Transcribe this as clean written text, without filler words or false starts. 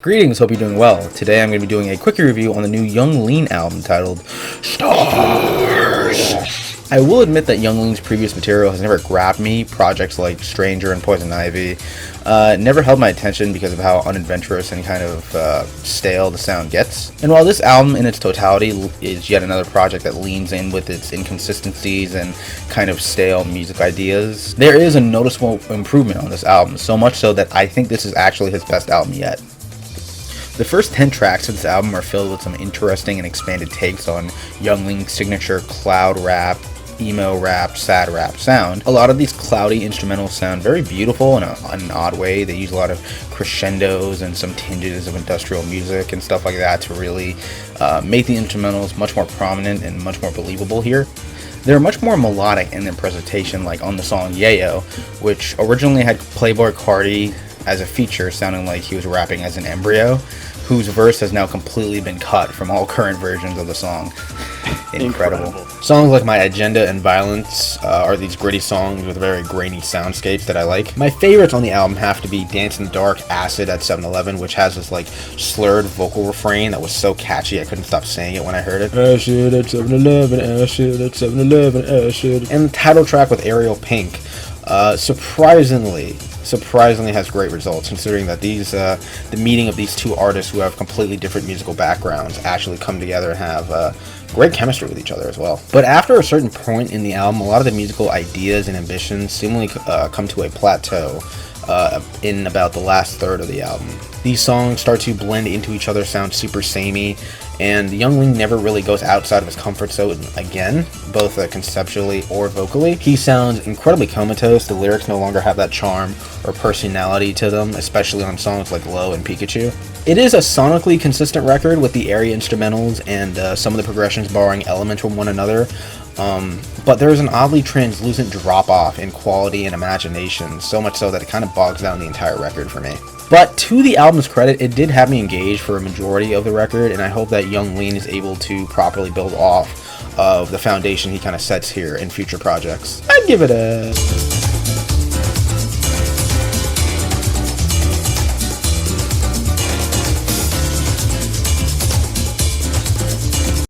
Greetings, hope you're doing well. Today I'm going to be doing a quickie review on the new Young Lean album titled Starz. I will admit that Young Lean's previous material has never grabbed me. Projects like Stranger and Poison Ivy never held my attention because of how unadventurous and kind of stale the sound gets. And while this album in its totality is yet another project that leans in with its inconsistencies and kind of stale music ideas, there is a noticeable improvement on this album, so much so that I think this is actually his best album yet. The first 10 tracks of this album are filled with some interesting and expanded takes on Young Lean's signature cloud rap, emo rap, sad rap sound. A lot of these cloudy instrumentals sound very beautiful in an odd way. They use a lot of crescendos and some tinges of industrial music and stuff like that to really make the instrumentals much more prominent and much more believable here. They're much more melodic in their presentation, like on the song YAYO, which originally had Playboi Carti as a feature, sounding like he was rapping as an embryo, whose verse has now completely been cut from all current versions of the song. Incredible. Songs like My Agenda and Violence are these gritty songs with very grainy soundscapes that I like. My favorites on the album have to be Dance in the Dark, Acid at 7-Eleven, which has this like slurred vocal refrain that was so catchy I couldn't stop saying it when I heard it. Acid at 7-Eleven, Acid at 7-Eleven, Acid. And the title track with Ariel Pink, surprisingly has great results, considering that these the meeting of these two artists who have completely different musical backgrounds actually come together and have great chemistry with each other as well. But after a certain point in the album, a lot of the musical ideas and ambitions seemingly come to a plateau in about the last third of the album. These songs start to blend into each other, sound super samey, and Young Lean never really goes outside of his comfort zone again, both conceptually or vocally. He sounds incredibly comatose. The lyrics no longer have that charm or personality to them, especially on songs like Low and Pikachu. It is a sonically consistent record with the airy instrumentals and some of the progressions borrowing elements from one another, but there is an oddly translucent drop-off in quality and imagination, so much so that it kind of bogs down the entire record for me. But to the album's credit, it did have me engaged for a majority of the record, and I hope that Young Lean is able to properly build off of the foundation he kind of sets here in future projects. I'd give it a